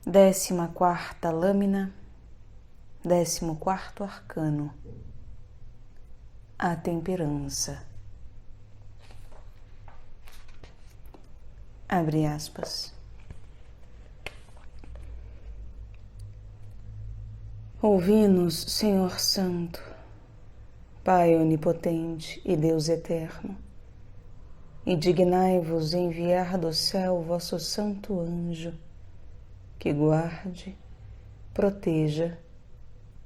14ª lâmina, 14º arcano, a temperança. Abre aspas. Ouvi-nos, Senhor Santo, Pai onipotente e Deus eterno, e dignai-vos enviar do céu vosso santo anjo, que guarde, proteja,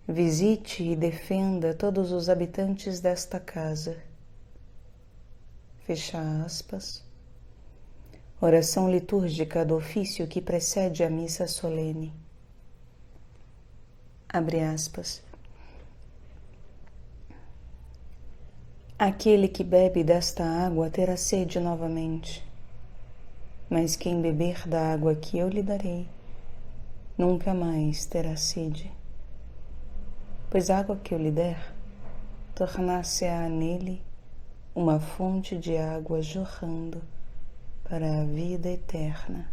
visite e defenda todos os habitantes desta casa. Fecha aspas. Oração litúrgica do ofício que precede a missa solene. Abre aspas. Aquele que bebe desta água terá sede novamente, mas quem beber da água que eu lhe darei, nunca mais terá sede. Pois a água que eu lhe der, tornar-se-á nele uma fonte de água jorrando para a vida eterna.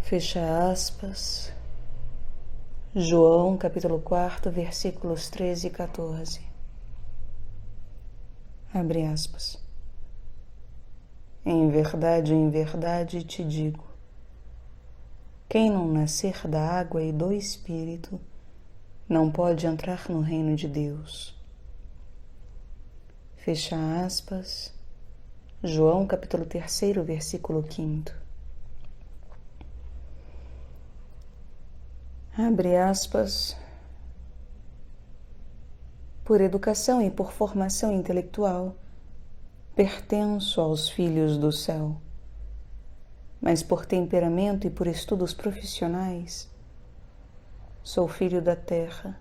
Fecha aspas. João, capítulo 4, versículos 13 e 14. Abre aspas. Em verdade te digo, quem não nascer da água e do Espírito não pode entrar no reino de Deus. Fecha aspas. João, capítulo 3, versículo 5. Abre aspas. Por educação e por formação intelectual, pertenço aos filhos do céu, mas por temperamento e por estudos profissionais, sou filho da terra,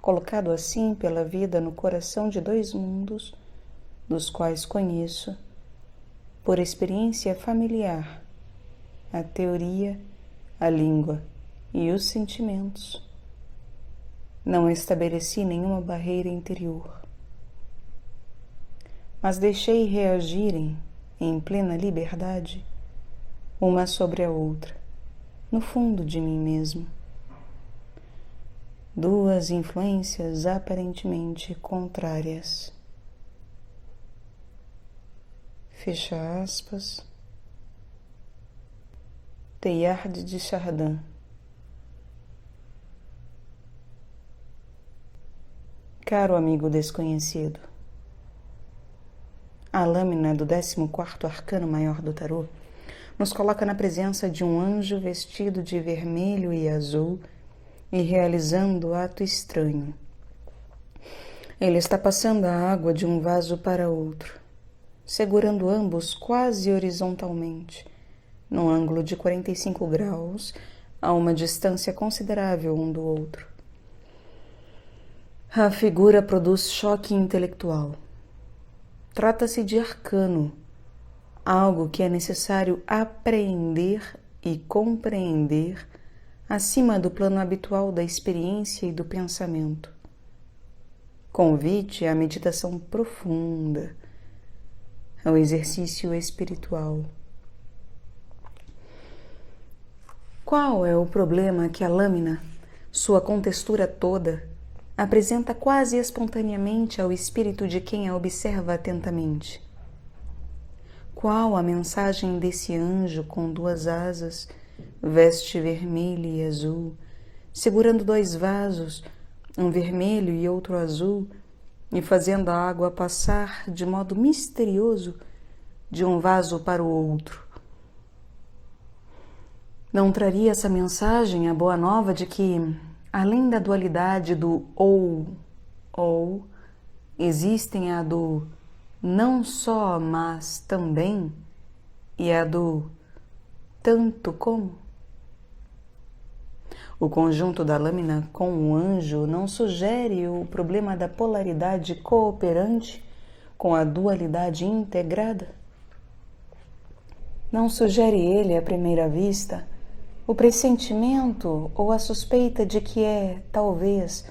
colocado assim pela vida no coração de dois mundos, dos quais conheço, por experiência familiar, a teoria, a língua e os sentimentos. Não estabeleci nenhuma barreira interior, mas deixei reagirem em plena liberdade uma sobre a outra, no fundo de mim mesmo. Duas influências aparentemente contrárias. Fecha aspas. Teilhard de Chardin. Caro amigo desconhecido, a lâmina do 14º arcano maior do tarô nos coloca na presença de um anjo vestido de vermelho e azul e realizando ato estranho. Ele está passando a água de um vaso para outro, segurando ambos quase horizontalmente, num ângulo de 45 graus, a uma distância considerável um do outro. A figura produz choque intelectual. Trata-se de arcano, algo que é necessário apreender e compreender acima do plano habitual da experiência e do pensamento. Convite à meditação profunda, ao exercício espiritual. Qual é o problema que a lâmina, sua contextura toda, apresenta quase espontaneamente ao espírito de quem a observa atentamente? Qual a mensagem desse anjo com duas asas, veste vermelha e azul, segurando dois vasos, um vermelho e outro azul, e fazendo a água passar de modo misterioso de um vaso para o outro? Não traria essa mensagem a boa nova de que, além da dualidade do ou, existem a do não só, mas também, e a do tanto como? O conjunto da lâmina com o anjo não sugere o problema da polaridade cooperante com a dualidade integrada? Não sugere ele, à primeira vista, o pressentimento ou a suspeita de que é, talvez,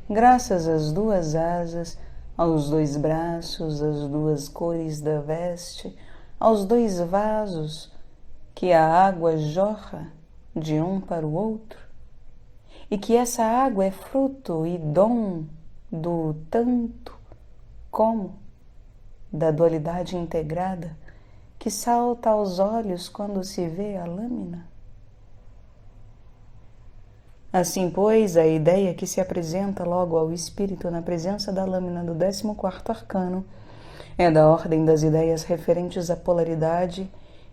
graças às duas asas, aos dois braços, às duas cores da veste, aos dois vasos, que a água jorra de um para o outro e que essa água é fruto e dom do tanto como, da dualidade integrada que salta aos olhos quando se vê a lâmina? Assim, pois, a ideia que se apresenta logo ao espírito na presença da lâmina do 14º arcano é da ordem das ideias referentes à polaridade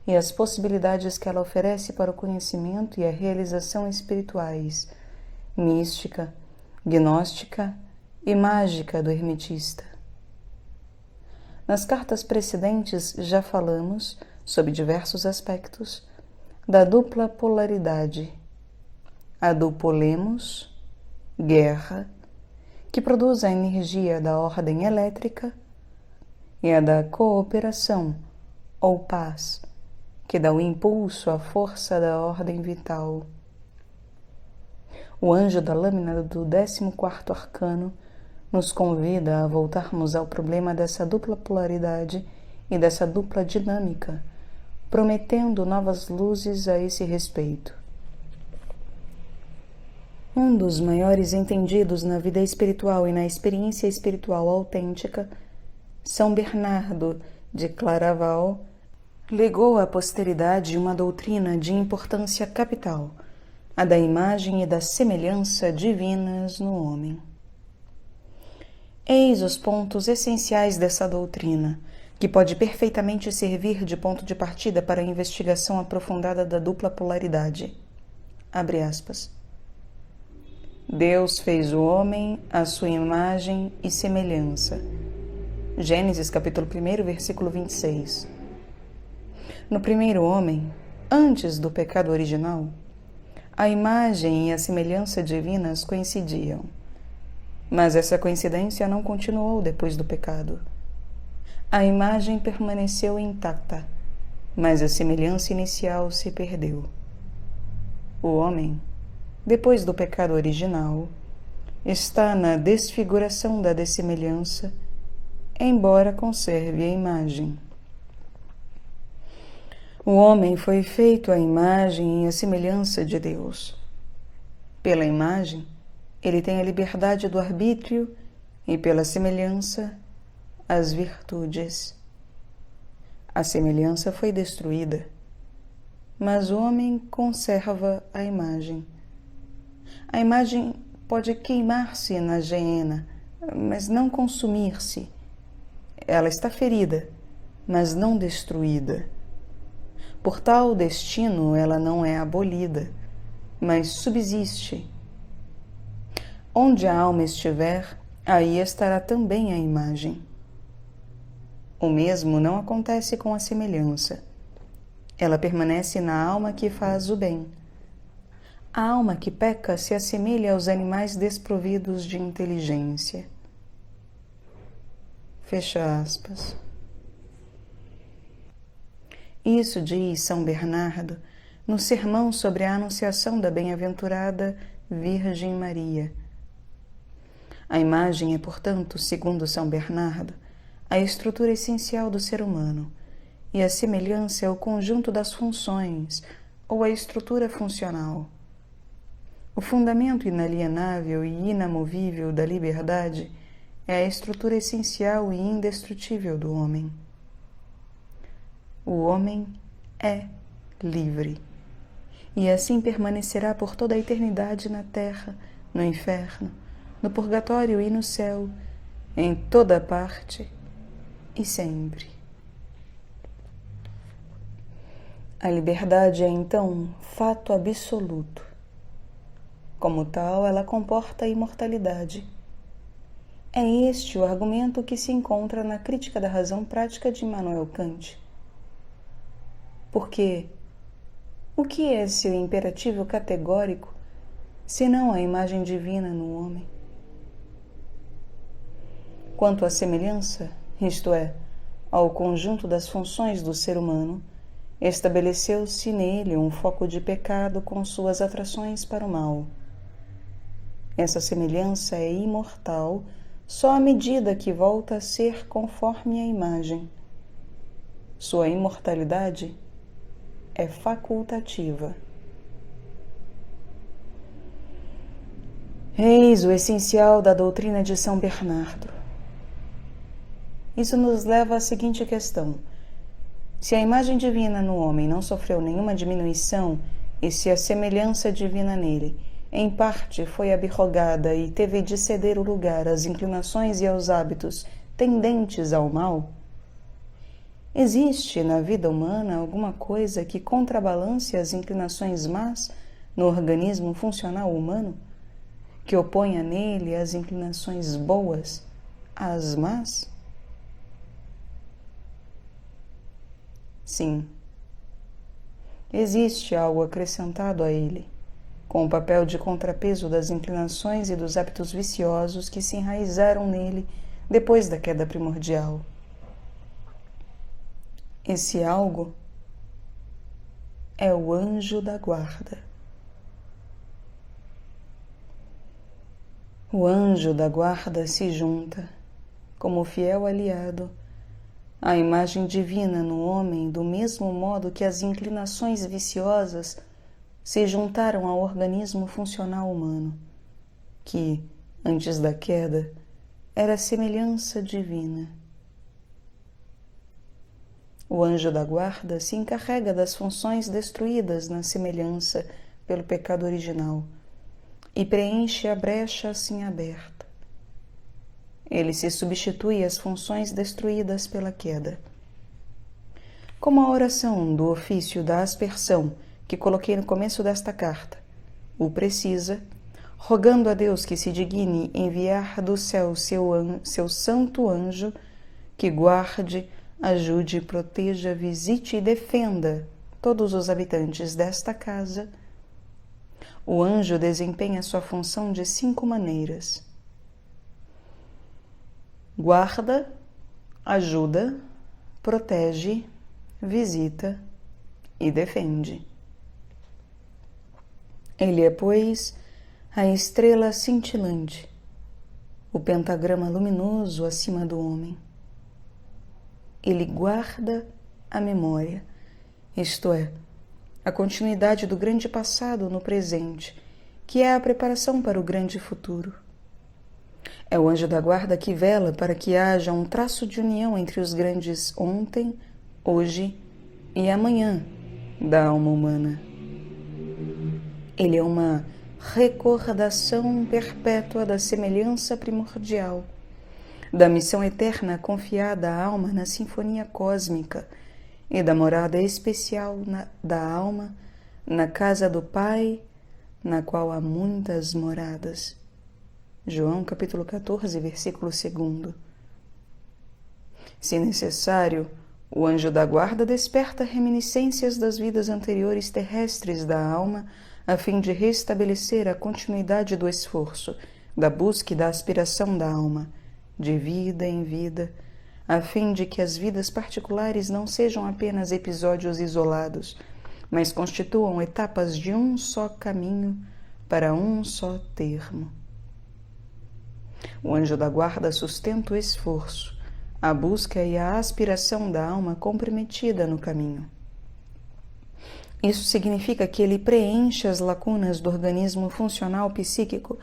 e às possibilidades que ela oferece para o conhecimento e a realização espirituais, mística, gnóstica e mágica do hermetista. Nas cartas precedentes já falamos, sob diversos aspectos, da dupla polaridade, a do polemos, guerra, que produz a energia da ordem elétrica, e a da cooperação, ou paz, que dá o impulso à força da ordem vital. O anjo da lâmina do 14º arcano nos convida a voltarmos ao problema dessa dupla polaridade e dessa dupla dinâmica, prometendo novas luzes a esse respeito. Um dos maiores entendidos na vida espiritual e na experiência espiritual autêntica, São Bernardo de Claraval, legou à posteridade uma doutrina de importância capital, a da imagem e da semelhança divinas no homem. Eis os pontos essenciais dessa doutrina, que pode perfeitamente servir de ponto de partida para a investigação aprofundada da dupla polaridade. Abre aspas. Deus fez o homem à sua imagem e semelhança. Gênesis capítulo 1, versículo 26. No primeiro homem, antes do pecado original, a imagem e a semelhança divinas coincidiam. Mas essa coincidência não continuou depois do pecado. A imagem permaneceu intacta, mas a semelhança inicial se perdeu. O homem, depois do pecado original, está na desfiguração da dessemelhança, embora conserve a imagem. O homem foi feito à imagem e à semelhança de Deus. Pela imagem, ele tem a liberdade do arbítrio e, pela semelhança, as virtudes. A semelhança foi destruída, mas o homem conserva a imagem. A imagem pode queimar-se na geena, mas não consumir-se. Ela está ferida, mas não destruída. Por tal destino, ela não é abolida, mas subsiste. Onde a alma estiver, aí estará também a imagem. O mesmo não acontece com a semelhança. Ela permanece na alma que faz o bem. A alma que peca se assemelha aos animais desprovidos de inteligência. Fecha aspas. Isso diz São Bernardo no sermão sobre a anunciação da bem-aventurada Virgem Maria. A imagem é, portanto, segundo São Bernardo, a estrutura essencial do ser humano, e a semelhança é o conjunto das funções, ou a estrutura funcional. O fundamento inalienável e inamovível da liberdade é a estrutura essencial e indestrutível do homem. O homem é livre, e assim permanecerá por toda a eternidade na terra, no inferno, no purgatório e no céu, em toda parte e sempre. A liberdade é, então, fato absoluto. Como tal, ela comporta a imortalidade. É este o argumento que se encontra na Crítica da Razão Prática de Immanuel Kant. Porque o que é seu imperativo categórico, senão a imagem divina no homem? Quanto à semelhança, isto é, ao conjunto das funções do ser humano, estabeleceu-se nele um foco de pecado com suas atrações para o mal. Essa semelhança é imortal só à medida que volta a ser conforme a imagem. Sua imortalidade é facultativa. Eis o essencial da doutrina de São Bernardo. Isso nos leva à seguinte questão: se a imagem divina no homem não sofreu nenhuma diminuição, e se a semelhança divina nele, em parte, foi abrogada e teve de ceder o lugar às inclinações e aos hábitos tendentes ao mal, existe na vida humana alguma coisa que contrabalance as inclinações más no organismo funcional humano, que oponha nele as inclinações boas às más? Sim, existe algo acrescentado a ele, com o papel de contrapeso das inclinações e dos hábitos viciosos que se enraizaram nele depois da queda primordial. Esse algo é o anjo da guarda. O anjo da guarda se junta, como fiel aliado, à imagem divina no homem, do mesmo modo que as inclinações viciosas se juntaram ao organismo funcional humano, que, antes da queda, era semelhança divina. O anjo da guarda se encarrega das funções destruídas na semelhança pelo pecado original e preenche a brecha assim aberta. Ele se substitui às funções destruídas pela queda. Como a oração do ofício da aspersão que coloquei no começo desta carta o precisa, rogando a Deus que se digne enviar do céu seu santo anjo, que guarde, ajude, proteja, visite e defenda todos os habitantes desta casa, o anjo desempenha sua função de 5 maneiras: guarda, ajuda, protege, visita e defende. Ele é, pois, a estrela cintilante, o pentagrama luminoso acima do homem. Ele guarda a memória, isto é, a continuidade do grande passado no presente, que é a preparação para o grande futuro. É o anjo da guarda que vela para que haja um traço de união entre os grandes ontem, hoje e amanhã da alma humana. Ele é uma recordação perpétua da semelhança primordial, da missão eterna confiada à alma na sinfonia cósmica e da morada especial da alma na casa do Pai, na qual há muitas moradas. João capítulo 14, versículo 2. Se necessário, o anjo da guarda desperta reminiscências das vidas anteriores terrestres da alma, a fim de restabelecer a continuidade do esforço, da busca e da aspiração da alma, de vida em vida, a fim de que as vidas particulares não sejam apenas episódios isolados, mas constituam etapas de um só caminho para um só termo. O anjo da guarda sustenta o esforço, a busca e a aspiração da alma comprometida no caminho. Isso significa que ele preenche as lacunas do organismo funcional psíquico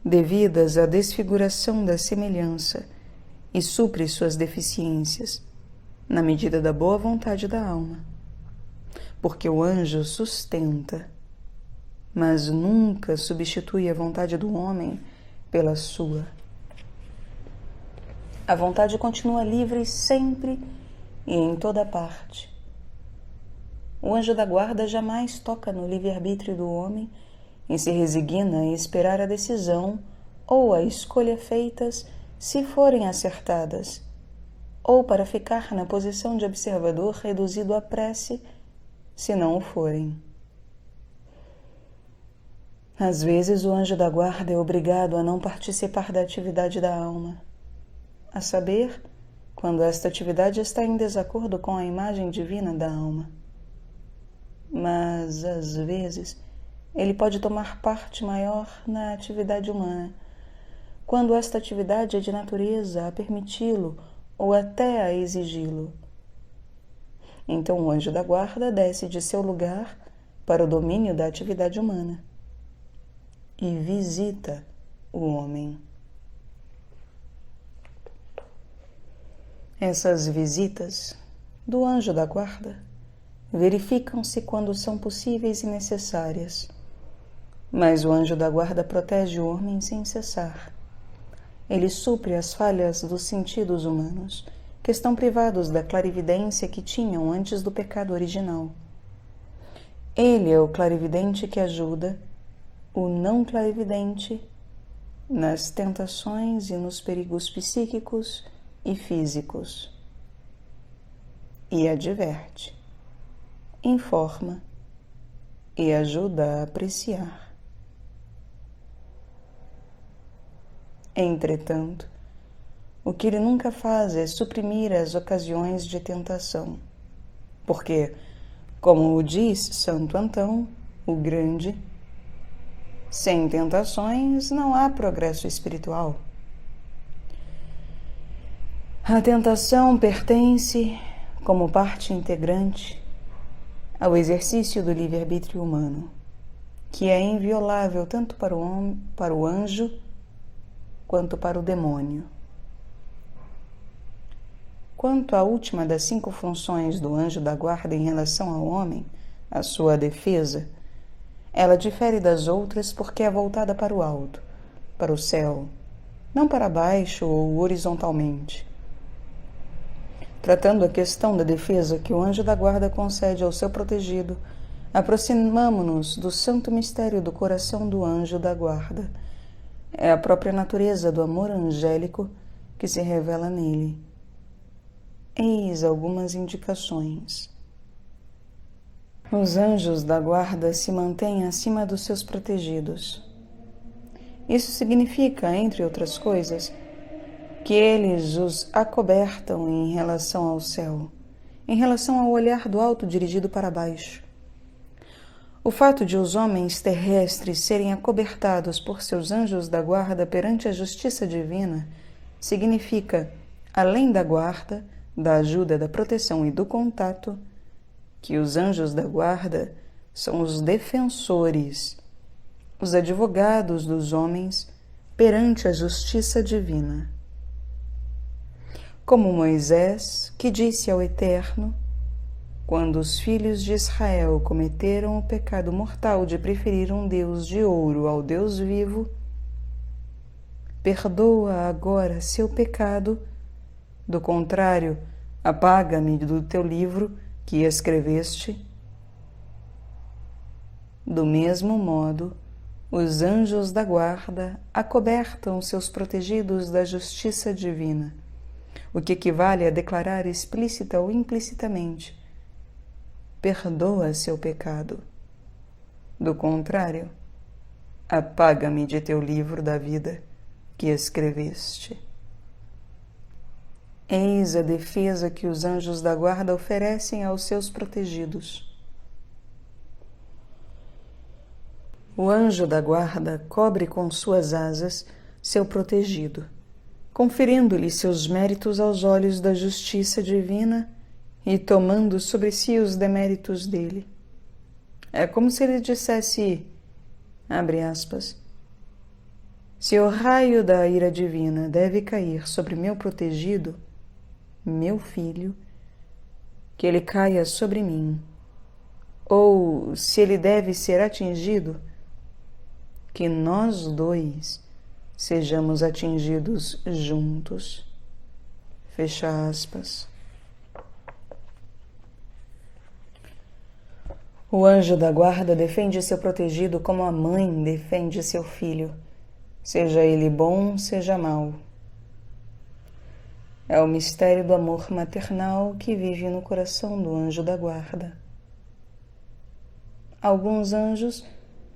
devidas à desfiguração da semelhança e supre suas deficiências, na medida da boa vontade da alma. Porque o anjo sustenta, mas nunca substitui a vontade do homem pela sua. A vontade continua livre sempre e em toda parte. O anjo da guarda jamais toca no livre-arbítrio do homem e se resigna a esperar a decisão ou a escolha feitas se forem acertadas, ou para ficar na posição de observador reduzido à prece se não o forem. Às vezes o anjo da guarda é obrigado a não participar da atividade da alma, a saber, quando esta atividade está em desacordo com a imagem divina da alma. Mas, às vezes, ele pode tomar parte maior na atividade humana, quando esta atividade é de natureza a permiti-lo ou até a exigi-lo. Então o anjo da guarda desce de seu lugar para o domínio da atividade humana e visita o homem. Essas visitas do anjo da guarda verificam-se quando são possíveis e necessárias, mas o anjo da guarda protege o homem sem cessar. Ele supre as falhas dos sentidos humanos, que estão privados da clarividência que tinham antes do pecado original. Ele é o clarividente que ajuda o não clarividente nas tentações e nos perigos psíquicos e físicos. E adverte, informa e ajuda a apreciar. Entretanto, o que ele nunca faz é suprimir as ocasiões de tentação, porque, como diz Santo Antão, o Grande, sem tentações não há progresso espiritual. A tentação pertence, como parte integrante, ao exercício do livre-arbítrio humano, que é inviolável tanto para o anjo quanto para o demônio. Quanto à última das 5 funções do anjo da guarda em relação ao homem, a sua defesa, ela difere das outras porque é voltada para o alto, para o céu, não para baixo ou horizontalmente. Tratando a questão da defesa que o anjo da guarda concede ao seu protegido, aproximamo-nos do santo mistério do coração do anjo da guarda. É a própria natureza do amor angélico que se revela nele. Eis algumas indicações. Os anjos da guarda se mantêm acima dos seus protegidos. Isso significa, entre outras coisas, que eles os acobertam em relação ao céu, em relação ao olhar do alto dirigido para baixo. O fato de os homens terrestres serem acobertados por seus anjos da guarda perante a justiça divina significa, além da guarda, da ajuda, da proteção e do contato, que os anjos da guarda são os defensores, os advogados dos homens perante a justiça divina. Como Moisés, que disse ao Eterno, quando os filhos de Israel cometeram o pecado mortal de preferir um Deus de ouro ao Deus vivo, perdoa agora seu pecado, do contrário, apaga-me do teu livro que escreveste. Do mesmo modo, os anjos da guarda acobertam seus protegidos da justiça divina, o que equivale a declarar explícita ou implicitamente: perdoa seu pecado. Do contrário, apaga-me de teu livro da vida que escreveste. Eis a defesa que os anjos da guarda oferecem aos seus protegidos. O anjo da guarda cobre com suas asas seu protegido, conferindo-lhe seus méritos aos olhos da justiça divina e tomando sobre si os deméritos dele. É como se ele dissesse, abre aspas, se o raio da ira divina deve cair sobre meu protegido, meu filho, que ele caia sobre mim, ou se ele deve ser atingido, que nós dois sejamos atingidos juntos. Fecha aspas. O anjo da guarda defende seu protegido como a mãe defende seu filho, seja ele bom, seja mau. É o mistério do amor maternal que vive no coração do anjo da guarda. Alguns anjos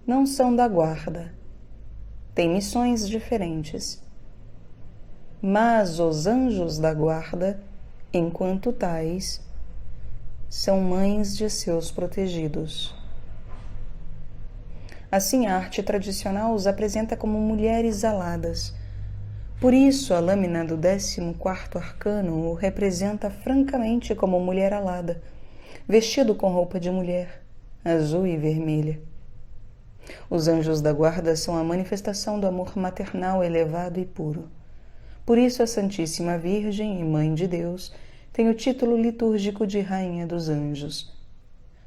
não são da guarda, têm missões diferentes. Mas os anjos da guarda, enquanto tais, são mães de seus protegidos. Assim, a arte tradicional os apresenta como mulheres aladas. Por isso, a lâmina do 14º arcano o representa francamente como mulher alada, vestido com roupa de mulher, azul e vermelha. Os anjos da guarda são a manifestação do amor maternal elevado e puro. Por isso a Santíssima Virgem e Mãe de Deus tem o título litúrgico de Rainha dos Anjos.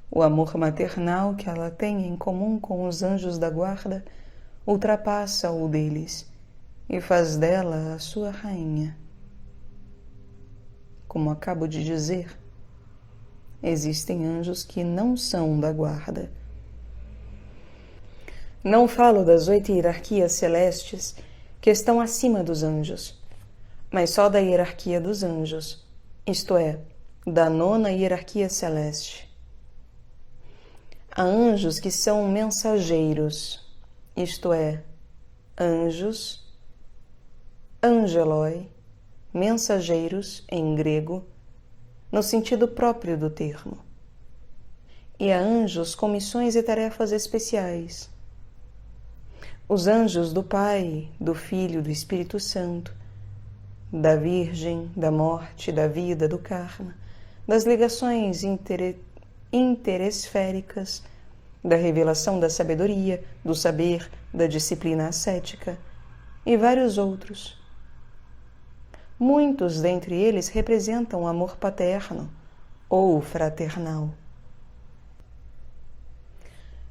O amor maternal que ela tem em comum com os anjos da guarda ultrapassa o deles e faz dela a sua rainha. Como acabo de dizer, existem anjos que não são da guarda. Não falo das 8 hierarquias celestes que estão acima dos anjos, mas só da hierarquia dos anjos, isto é, da 9ª hierarquia celeste. Há anjos que são mensageiros, isto é, anjos, angeloi, mensageiros em grego, no sentido próprio do termo. E há anjos com missões e tarefas especiais. Os anjos do Pai, do Filho, do Espírito Santo, da Virgem, da morte, da vida, do karma, das ligações interesféricas, da revelação da sabedoria, do saber, da disciplina ascética e vários outros. Muitos dentre eles representam o amor paterno ou fraternal.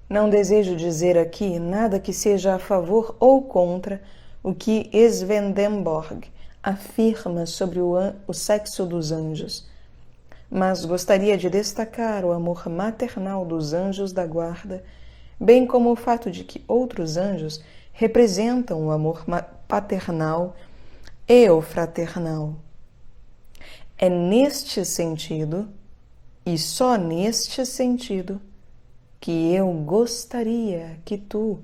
Não desejo dizer aqui nada que seja a favor ou contra o que Swedenborg afirma sobre o sexo dos anjos, mas gostaria de destacar o amor maternal dos anjos da guarda, bem como o fato de que outros anjos representam o amor paternal e o fraternal. É neste sentido, e só neste sentido, que eu gostaria que tu,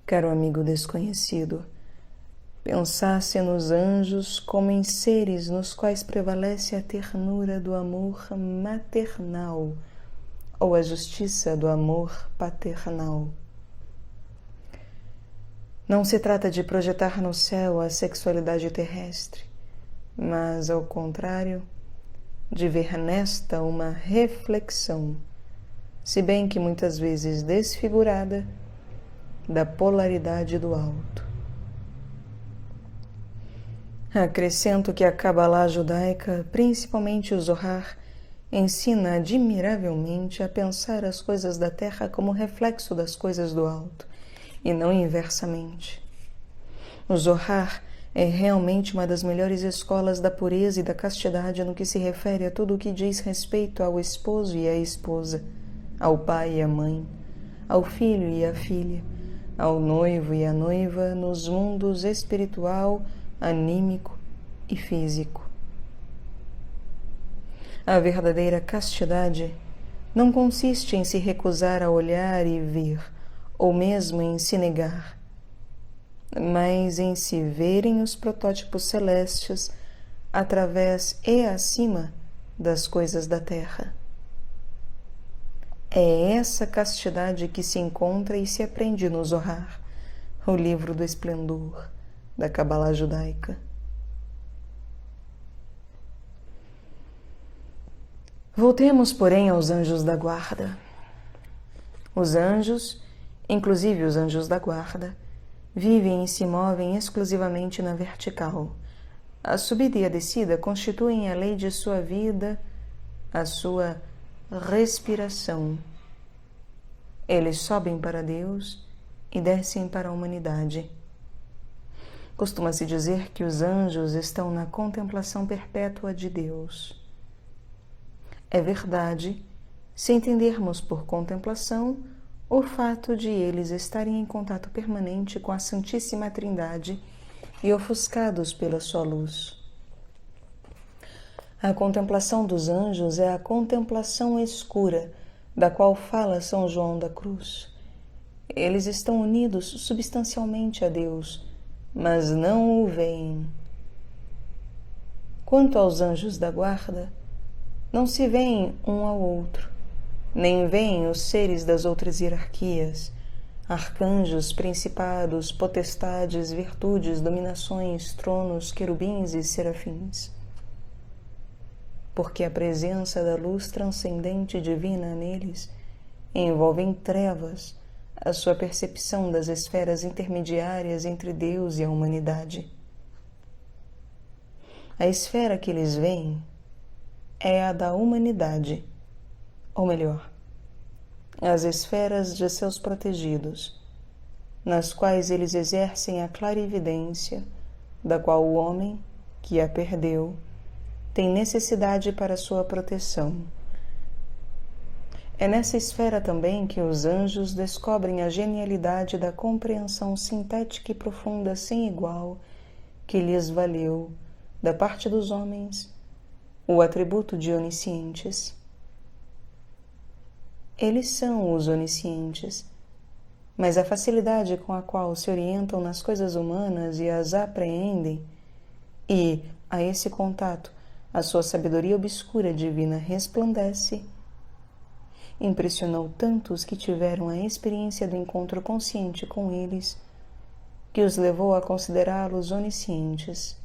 caro amigo desconhecido, pensasse nos anjos como em seres nos quais prevalece a ternura do amor maternal ou a justiça do amor paternal. Não se trata de projetar no céu a sexualidade terrestre, mas, ao contrário, de ver nesta uma reflexão, se bem que muitas vezes desfigurada, da polaridade do alto. Acrescento que a Cabalá judaica, principalmente o Zohar, ensina admiravelmente a pensar as coisas da terra como reflexo das coisas do alto, e não inversamente. O Zohar é realmente uma das melhores escolas da pureza e da castidade no que se refere a tudo o que diz respeito ao esposo e à esposa, ao pai e à mãe, ao filho e à filha, ao noivo e à noiva nos mundos espiritual, anímico e físico. A verdadeira castidade não consiste em se recusar a olhar e ver, ou mesmo em se negar, mas em se verem os protótipos celestes através e acima das coisas da terra. É essa castidade que se encontra e se aprende no Zohar, o livro do esplendor da Cabalá judaica. Voltemos, porém, aos anjos da guarda. Os anjos, inclusive os anjos da guarda, vivem e se movem exclusivamente na vertical. A subida e a descida constituem a lei de sua vida, a sua respiração. Eles sobem para Deus e descem para a humanidade. Costuma-se dizer que os anjos estão na contemplação perpétua de Deus. É verdade, se entendermos por contemplação o fato de eles estarem em contato permanente com a Santíssima Trindade e ofuscados pela sua luz. A contemplação dos anjos é a contemplação escura, da qual fala São João da Cruz. Eles estão unidos substancialmente a Deus, mas não o veem. Quanto aos anjos da guarda, não se veem um ao outro, nem veem os seres das outras hierarquias, arcanjos, principados, potestades, virtudes, dominações, tronos, querubins e serafins. porque a presença da luz transcendente divina neles envolve em trevas a sua percepção das esferas intermediárias entre Deus e a humanidade. A esfera que eles veem é a da humanidade, ou melhor, as esferas de seus protegidos, nas quais eles exercem a clarividência, da qual o homem, que a perdeu, tem necessidade para sua proteção. É nessa esfera também que os anjos descobrem a genialidade da compreensão sintética e profunda sem igual que lhes valeu, da parte dos homens, o atributo de oniscientes. Eles são os oniscientes, mas a facilidade com a qual se orientam nas coisas humanas e as apreendem, e, a esse contato, a sua sabedoria obscura divina resplandece, impressionou tantos que tiveram a experiência do encontro consciente com eles, que os levou a considerá-los oniscientes.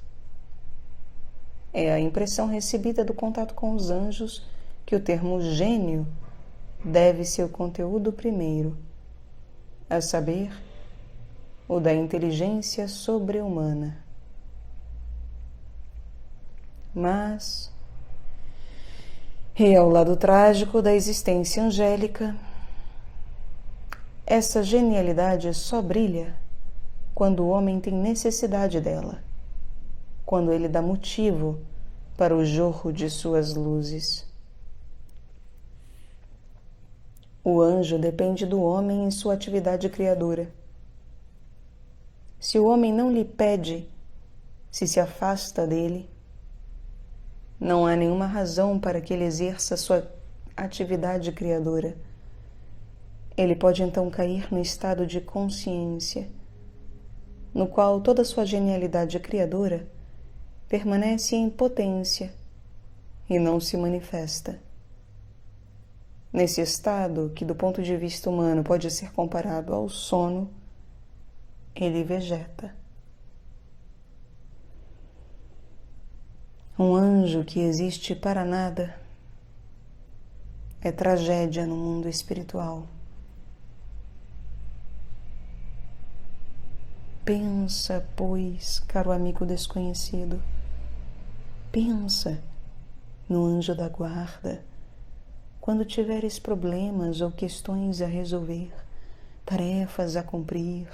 É a impressão recebida do contato com os anjos que o termo gênio deve seu conteúdo primeiro, a saber, o da inteligência sobre-humana. Mas, e ao lado trágico da existência angélica, essa genialidade só brilha quando o homem tem necessidade dela, quando ele dá motivo para o jorro de suas luzes. O anjo depende do homem em sua atividade criadora. Se o homem não lhe pede, se afasta dele, não há nenhuma razão para que ele exerça sua atividade criadora. Ele pode então cair no estado de consciência, no qual toda sua genialidade criadora permanece em potência e não se manifesta. Nesse estado, que do ponto de vista humano pode ser comparado ao sono, ele vegeta. Um anjo que existe para nada é tragédia no mundo espiritual. Pensa, pois, caro amigo desconhecido, pensa no anjo da guarda quando tiveres problemas ou questões a resolver, tarefas a cumprir,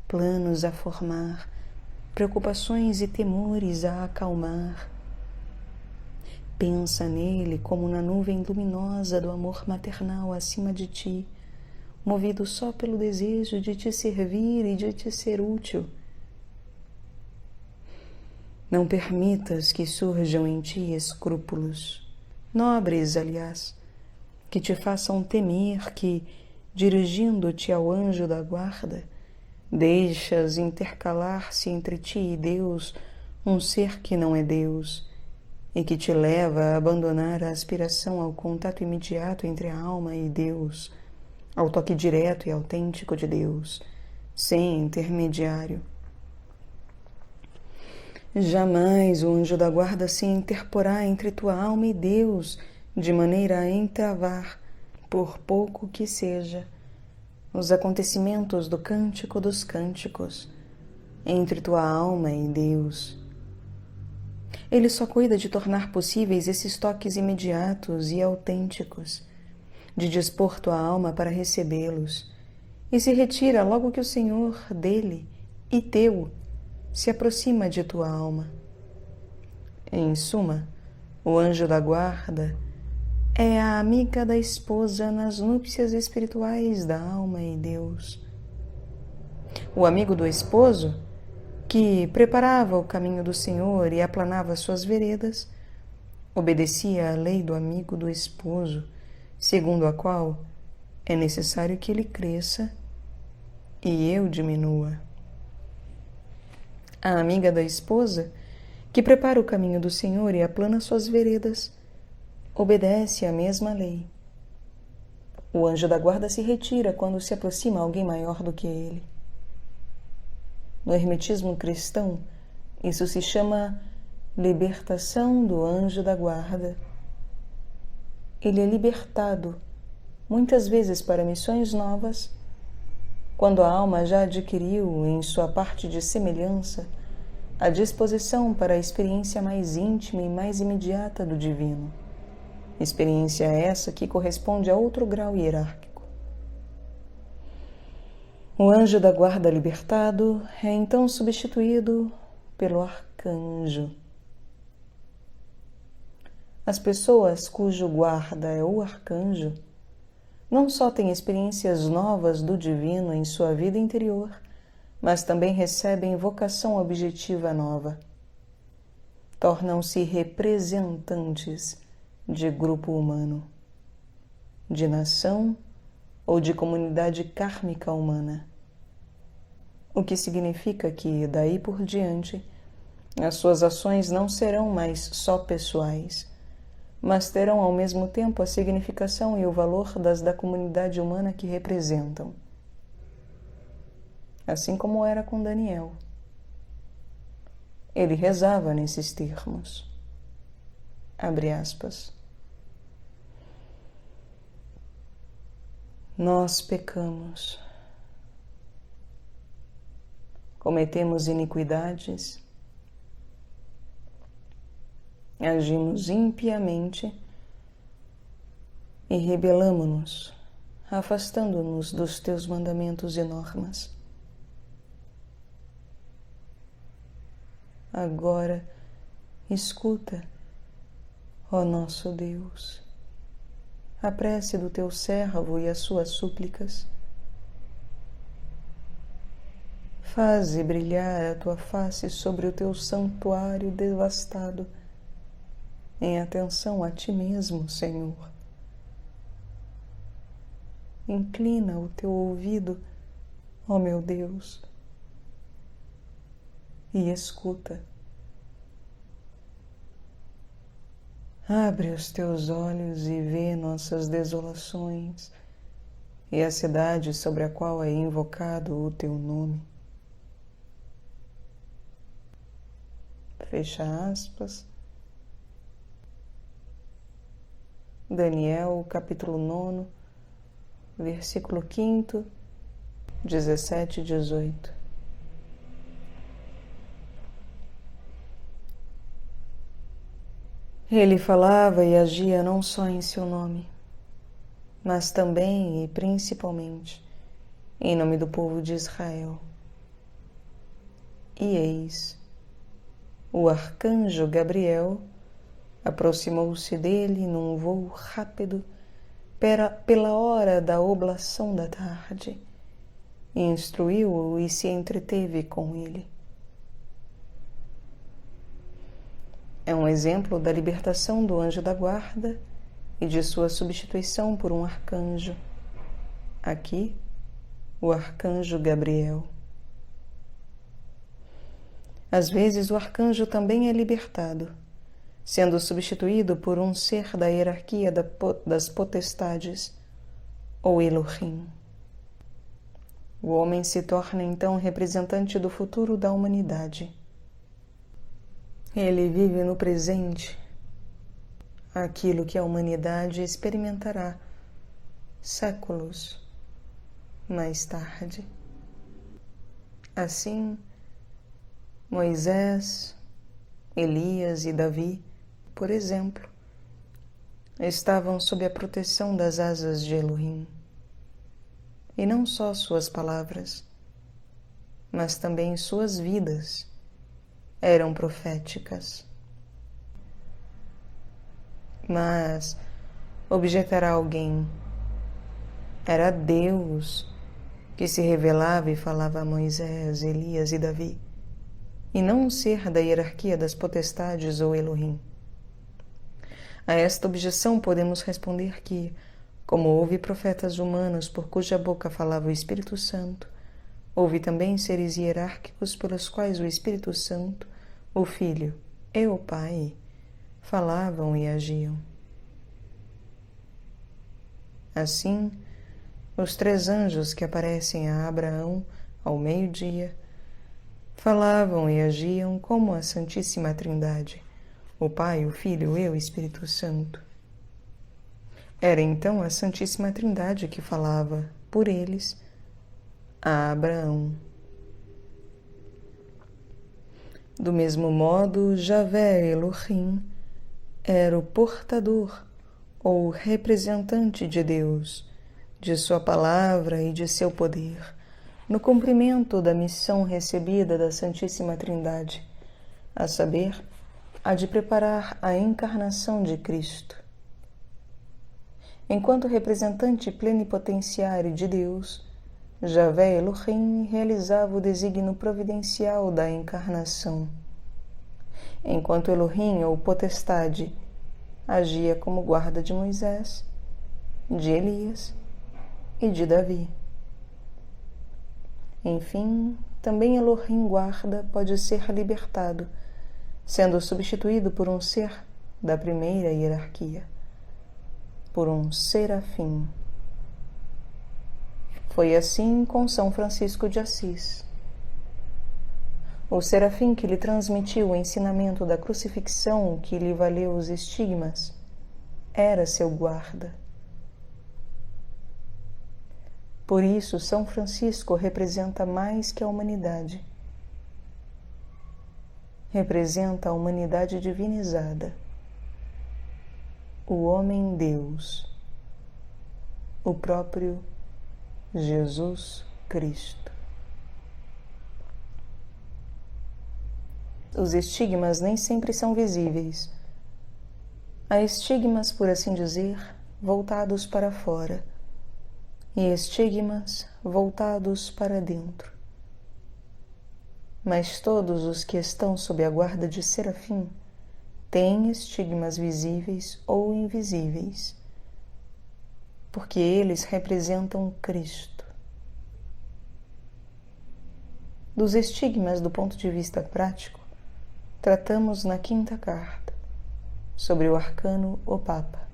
planos a formar, preocupações e temores a acalmar. Pensa nele como na nuvem luminosa do amor maternal acima de ti, movido só pelo desejo de te servir e de te ser útil. Não permitas que surjam em ti escrúpulos, nobres, aliás, que te façam temer que, dirigindo-te ao anjo da guarda, deixas intercalar-se entre ti e Deus um ser que não é Deus e que te leva a abandonar a aspiração ao contato imediato entre a alma e Deus, ao toque direto e autêntico de Deus, sem intermediário. Jamais o anjo da guarda se interporá entre tua alma e Deus, de maneira a entravar, por pouco que seja, os acontecimentos do Cântico dos Cânticos, entre tua alma e Deus. Ele só cuida de tornar possíveis esses toques imediatos e autênticos, de dispor tua alma para recebê-los, e se retira logo que o Senhor dele e teu se aproxima de tua alma. Em suma, o anjo da guarda é a amiga da esposa nas núpcias espirituais da alma e Deus. O amigo do esposo, que preparava o caminho do Senhor e aplanava suas veredas, obedecia à lei do amigo do esposo, segundo a qual é necessário que ele cresça e eu diminua. A amiga da esposa, que prepara o caminho do Senhor e aplana suas veredas, obedece à mesma lei. O anjo da guarda se retira quando se aproxima alguém maior do que ele. No hermetismo cristão, isso se chama libertação do anjo da guarda ele é libertado, muitas vezes para missões novas, quando a alma já adquiriu, em sua parte de semelhança, a disposição para a experiência mais íntima e mais imediata do divino. Experiência essa que corresponde a outro grau hierárquico. O anjo da guarda libertado é então substituído pelo arcanjo. As pessoas cujo guarda é o arcanjo não só têm experiências novas do divino em sua vida interior, mas também recebem vocação objetiva nova. Tornam-se representantes de grupo humano, de nação ou de comunidade kármica humana. O que significa que, daí por diante, as suas ações não serão mais só pessoais, mas terão ao mesmo tempo a significação e o valor das da comunidade humana que representam. Assim como era com Daniel. Ele rezava nesses termos. Abre aspas. Nós pecamos. Cometemos iniquidades. Agimos impiamente e rebelamo-nos, afastando-nos dos teus mandamentos e normas. Agora, escuta, ó nosso Deus, a prece do teu servo e as suas súplicas. Faze brilhar a tua face sobre o teu santuário devastado, em atenção a ti mesmo, Senhor. Inclina o teu ouvido, ó meu Deus, e escuta. Abre os teus olhos e vê nossas desolações e a cidade sobre a qual é invocado o teu nome. Fecha aspas. Daniel, capítulo 9, versículo 5, 17 e 18. Ele falava e agia não só em seu nome, mas também e principalmente em nome do povo de Israel. E eis, o arcanjo Gabriel aproximou-se dele num voo rápido pela hora da oblação da tarde, e instruiu-o e se entreteve com ele. É um exemplo da libertação do anjo da guarda e de sua substituição por um arcanjo. Aqui, o arcanjo Gabriel. Às vezes, o arcanjo também é libertado, sendo substituído por um ser da hierarquia das potestades, ou Elohim. O homem se torna então representante do futuro da humanidade. Ele vive no presente aquilo que a humanidade experimentará séculos mais tarde. Assim, Moisés, Elias e Davi, por exemplo, estavam sob a proteção das asas de Elohim. E não só suas palavras, mas também suas vidas eram proféticas. Mas, objetará alguém, era Deus que se revelava e falava a Moisés, Elias e Davi, e não um ser da hierarquia das potestades ou Elohim. A esta objeção podemos responder que, como houve profetas humanos por cuja boca falava o Espírito Santo, houve também seres hierárquicos pelos quais o Espírito Santo, o Filho e o Pai falavam e agiam. Assim, os 3 anjos que aparecem a Abraão ao meio-dia falavam e agiam como a Santíssima Trindade, o Pai, o Filho e o Espírito Santo. Era então a Santíssima Trindade que falava, por eles, a Abraão. Do mesmo modo, Javé Elohim era o portador ou representante de Deus, de sua palavra e de seu poder, no cumprimento da missão recebida da Santíssima Trindade, a saber, a de preparar a encarnação de Cristo. Enquanto representante plenipotenciário de Deus, Javé Elohim realizava o desígnio providencial da encarnação. Enquanto Elohim, ou potestade, agia como guarda de Moisés, de Elias e de Davi. Enfim, também Elohim guarda pode ser libertado, sendo substituído por um ser da primeira hierarquia, por um serafim. Foi assim com São Francisco de Assis. O serafim que lhe transmitiu o ensinamento da crucifixão que lhe valeu os estigmas era seu guarda. Por isso, São Francisco representa mais que a humanidade. Representa a humanidade divinizada, o homem-Deus, o próprio Jesus Cristo. Os estigmas nem sempre são visíveis. Há estigmas, por assim dizer, voltados para fora, e estigmas voltados para dentro. Mas todos os que estão sob a guarda de serafim têm estigmas visíveis ou invisíveis, porque eles representam Cristo. Dos estigmas do ponto de vista prático, tratamos na quinta carta, sobre o arcano o Papa.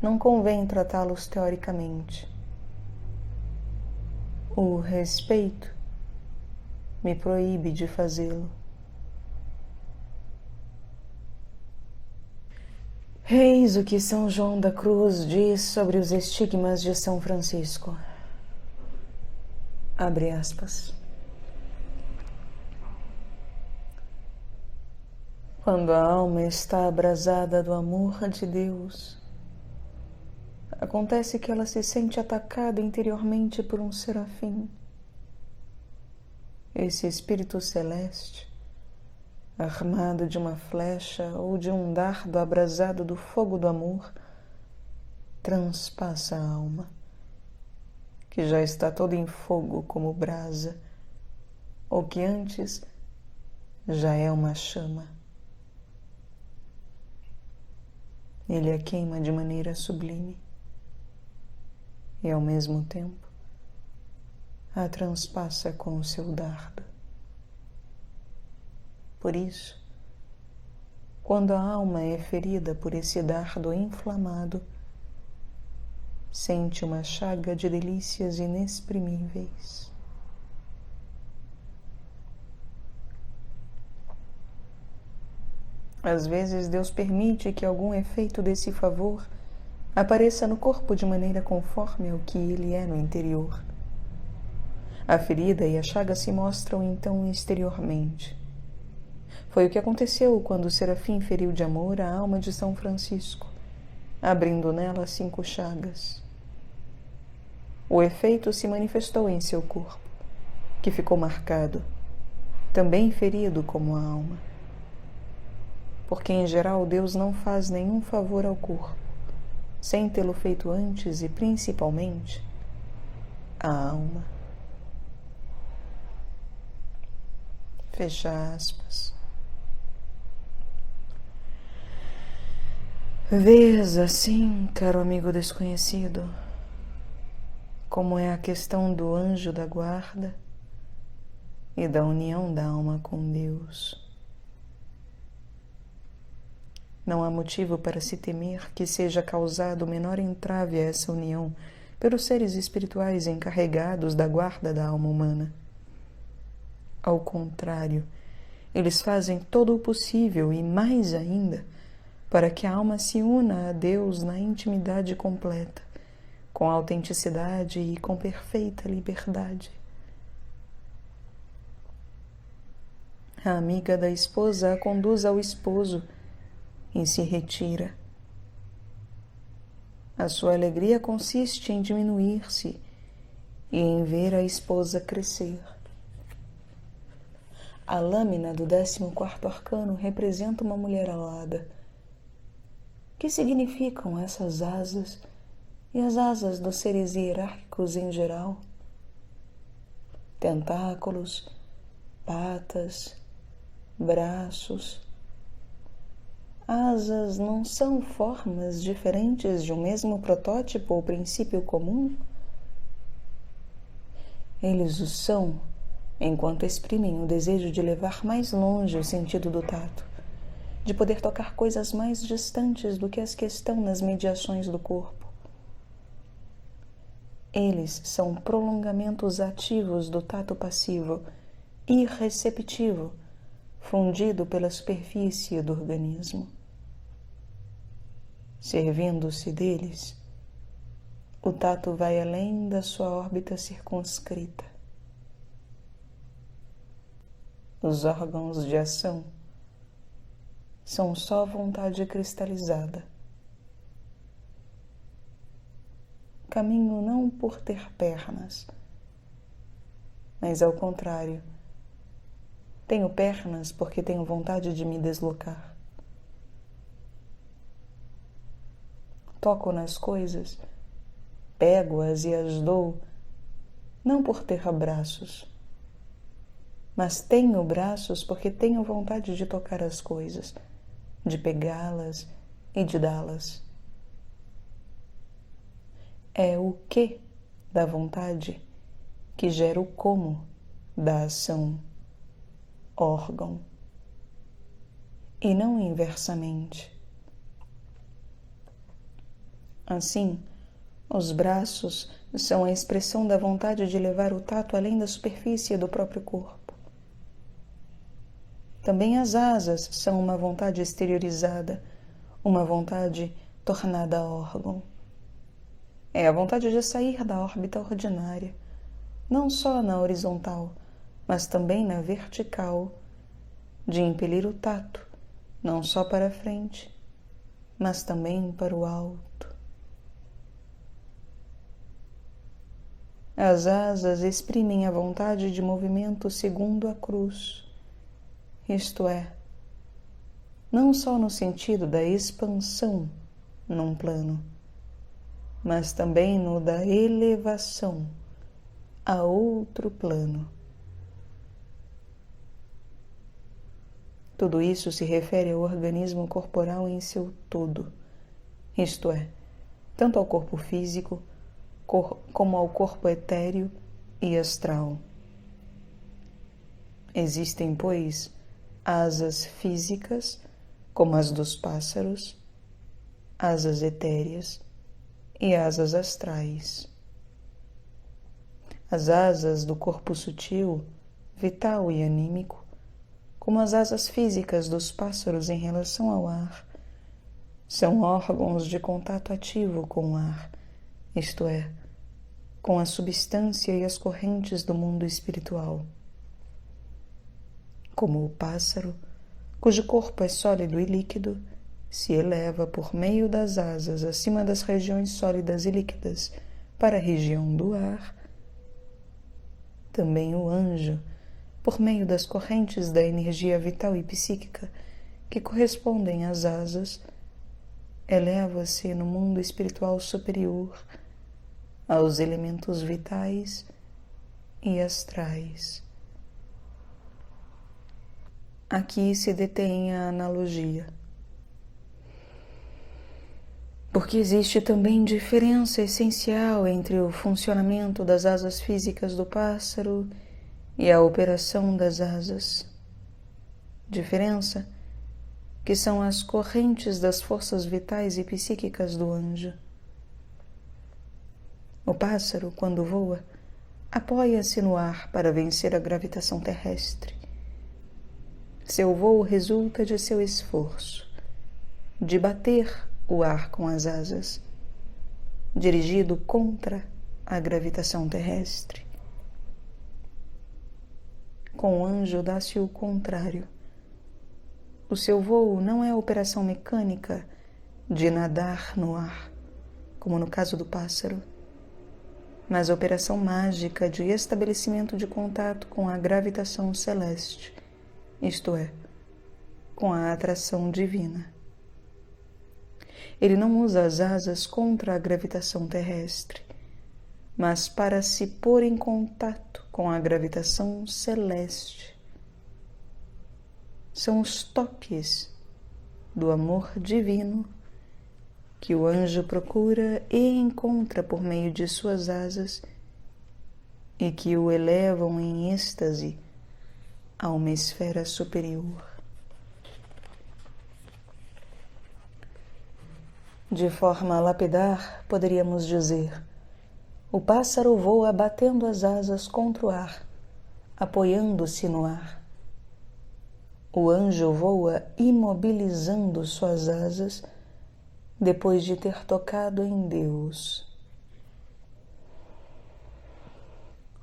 Não convém tratá-los teoricamente. O respeito me proíbe de fazê-lo. Eis o que São João da Cruz diz sobre os estigmas de São Francisco. Abre aspas. Quando a alma está abrasada do amor de Deus, acontece que ela se sente atacada interiormente por um serafim. Esse espírito celeste, armado de uma flecha ou de um dardo abrasado do fogo do amor, transpassa a alma, que já está toda em fogo como brasa, ou que antes já é uma chama. Ele a queima de maneira sublime e, ao mesmo tempo, a transpassa com o seu dardo. Por isso, quando a alma é ferida por esse dardo inflamado, sente uma chaga de delícias inexprimíveis. Às vezes, Deus permite que algum efeito desse favor apareça no corpo de maneira conforme ao que ele é no interior. A ferida e a chaga se mostram então exteriormente. Foi o que aconteceu quando o serafim feriu de amor a alma de São Francisco, abrindo nela 5 chagas. O efeito se manifestou em seu corpo, que ficou marcado, também ferido como a alma. Porque, em geral, Deus não faz nenhum favor ao corpo, sem tê-lo feito antes e, principalmente, à alma. Fecha aspas. Vês assim, caro amigo desconhecido, como é a questão do anjo da guarda e da união da alma com Deus. Não há motivo para se temer que seja causado o menor entrave a essa união pelos seres espirituais encarregados da guarda da alma humana. Ao contrário, eles fazem todo o possível e, mais ainda, para que a alma se una a Deus na intimidade completa, com autenticidade e com perfeita liberdade. A amiga da esposa a conduz ao esposo e se retira. A sua alegria consiste em diminuir-se e em ver a esposa crescer. A lâmina do 14º arcano representa uma mulher alada. Que significam essas asas e as asas dos seres hierárquicos em geral? Tentáculos, patas, braços. Asas não são formas diferentes de um mesmo protótipo ou princípio comum? Eles o são, enquanto exprimem o desejo de levar mais longe o sentido do tato, de poder tocar coisas mais distantes do que as que estão nas mediações do corpo. Eles são prolongamentos ativos do tato passivo e receptivo, fundido pela superfície do organismo. Servindo-se deles, o tato vai além da sua órbita circunscrita. Os órgãos de ação são só vontade cristalizada. Caminho não por ter pernas, mas ao contrário, tenho pernas porque tenho vontade de me deslocar. Toco nas coisas, pego-as e as dou, não por ter braços, mas tenho braços porque tenho vontade de tocar as coisas, de pegá-las e de dá-las. É o que da vontade que gera o como da ação, órgão, e não inversamente. Assim, os braços são a expressão da vontade de levar o tato além da superfície do próprio corpo. Também as asas são uma vontade exteriorizada, uma vontade tornada órgão. É a vontade de sair da órbita ordinária, não só na horizontal, mas também na vertical, de impelir o tato, não só para frente, mas também para o alto. As asas exprimem a vontade de movimento segundo a cruz, isto é, não só no sentido da expansão num plano, mas também no da elevação a outro plano. Tudo isso se refere ao organismo corporal em seu todo, isto é, tanto ao corpo físico como ao corpo etéreo e astral. Existem, pois, asas físicas, como as dos pássaros, asas etéreas e asas astrais. As asas do corpo sutil, vital e anímico, como as asas físicas dos pássaros em relação ao ar, são órgãos de contato ativo com o ar, isto é, com a substância e as correntes do mundo espiritual. Como o pássaro, cujo corpo é sólido e líquido, se eleva por meio das asas acima das regiões sólidas e líquidas para a região do ar, também o anjo, por meio das correntes da energia vital e psíquica que correspondem às asas, eleva-se no mundo espiritual superior aos elementos vitais e astrais. Aqui se detém a analogia, porque existe também diferença essencial entre o funcionamento das asas físicas do pássaro e a operação das asas. Diferença que são as correntes das forças vitais e psíquicas do anjo. O pássaro, quando voa, apoia-se no ar para vencer a gravitação terrestre. Seu voo resulta de seu esforço. de bater o ar com as asas, dirigido contra a gravitação terrestre. Com o anjo dá-se o contrário. O seu voo não é a operação mecânica de nadar no ar, como no caso do pássaro, mas a operação mágica de estabelecimento de contato com a gravitação celeste, isto é, com a atração divina. Ele não usa as asas contra a gravitação terrestre, mas para se pôr em contato com a gravitação celeste. São os toques do amor divino que o anjo procura e encontra por meio de suas asas e que o elevam em êxtase a uma esfera superior. De forma lapidar, poderíamos dizer: o pássaro voa batendo as asas contra o ar, apoiando-se no ar. O anjo voa imobilizando suas asas depois de ter tocado em Deus.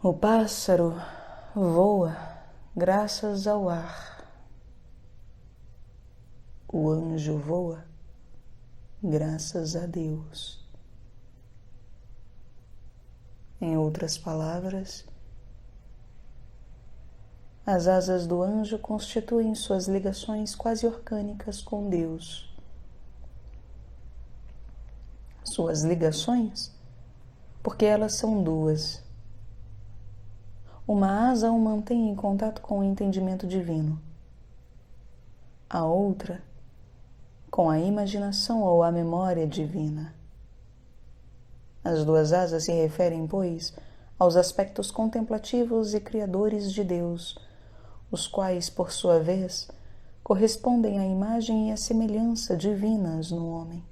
O pássaro voa graças ao ar. O anjo voa graças a Deus. Em outras palavras, as asas do anjo constituem suas ligações quase orgânicas com Deus. Suas ligações, porque elas são duas. Uma asa o mantém em contato com o entendimento divino. A outra, com a imaginação ou a memória divina. As duas asas se referem, pois, aos aspectos contemplativos e criadores de Deus, os quais, por sua vez, correspondem à imagem e à semelhança divinas no homem,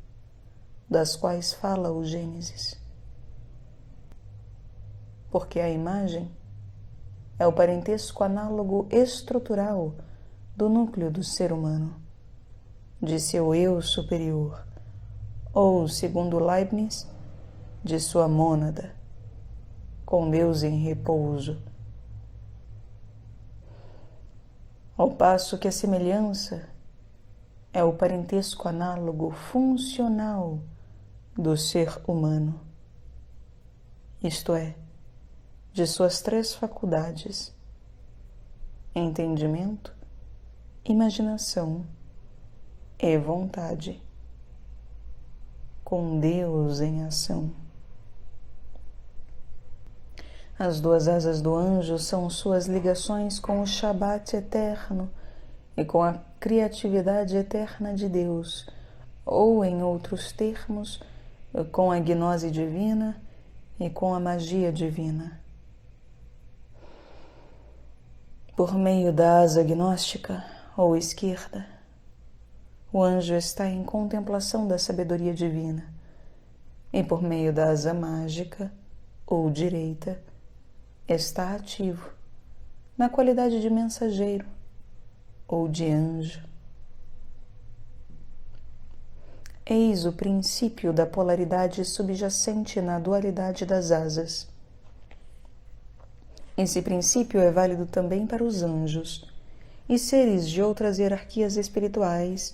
das quais fala o Gênesis. Porque a imagem é o parentesco análogo estrutural do núcleo do ser humano, de seu eu superior, ou, segundo Leibniz, de sua mônada, com Deus em repouso. Ao passo que a semelhança é o parentesco análogo funcional do ser humano, isto é, de suas três faculdades: entendimento, imaginação e vontade, com Deus em ação. As duas asas do anjo são suas ligações com o Shabat eterno e com a criatividade eterna de Deus, ou, em outros termos, com a gnose divina e com a magia divina. Por meio da asa gnóstica ou esquerda, o anjo está em contemplação da sabedoria divina, e por meio da asa mágica ou direita, está ativo na qualidade de mensageiro ou de anjo. Eis o princípio da polaridade subjacente na dualidade das asas. Esse princípio é válido também para os anjos e seres de outras hierarquias espirituais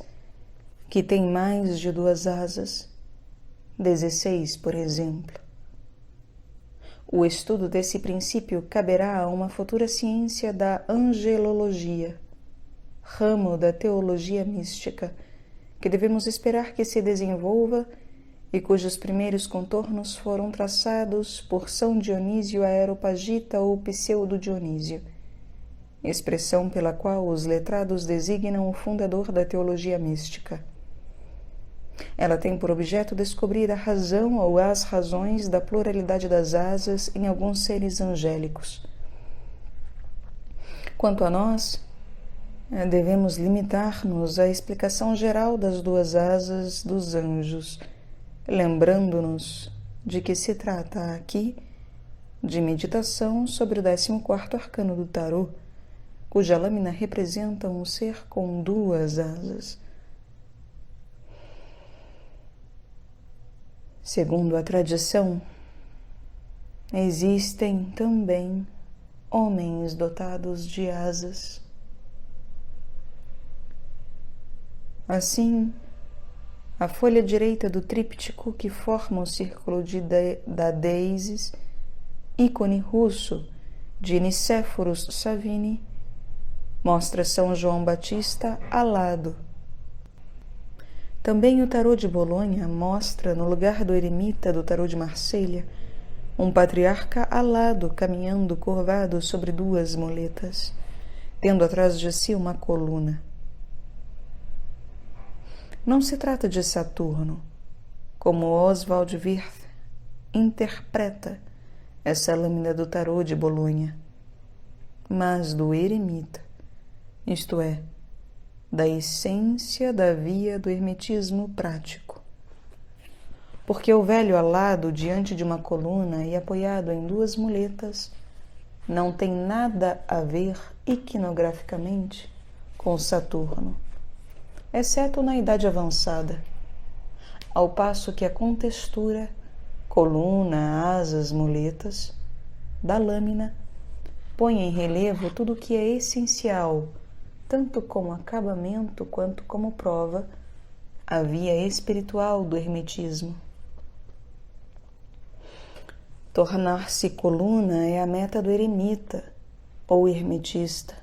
que têm mais de duas asas, 16, por exemplo. O estudo desse princípio caberá a uma futura ciência da angelologia, ramo da teologia mística, que devemos esperar que se desenvolva e cujos primeiros contornos foram traçados por São Dionísio Areopagita ou Pseudo-Dionísio, expressão pela qual os letrados designam o fundador da teologia mística. Ela tem por objeto descobrir a razão ou as razões da pluralidade das asas em alguns seres angélicos. Quanto a nós, devemos limitar-nos à explicação geral das duas asas dos anjos, lembrando-nos de que se trata aqui de meditação sobre o 14º arcano do tarô, cuja lâmina representa um ser com duas asas. Segundo a tradição, existem também homens dotados de asas. Assim, a folha direita do tríptico que forma o círculo da Deises, ícone russo de Nicéforos Savini, mostra São João Batista alado. Também o tarô de Bolonha mostra, no lugar do eremita do tarô de Marselha, um patriarca alado caminhando curvado sobre duas muletas, tendo atrás de si uma coluna. Não se trata de Saturno, como Oswald Wirth interpreta essa lâmina do tarô de Bolonha, mas do eremita, isto é, da essência da via do hermetismo prático. Porque o velho alado diante de uma coluna e apoiado em duas muletas não tem nada a ver iconograficamente com Saturno, exceto na idade avançada, ao passo que a contextura, coluna, asas, muletas, da lâmina, põe em relevo tudo o que é essencial, tanto como acabamento quanto como prova, a via espiritual do hermetismo. Tornar-se coluna é a meta do eremita ou hermetista.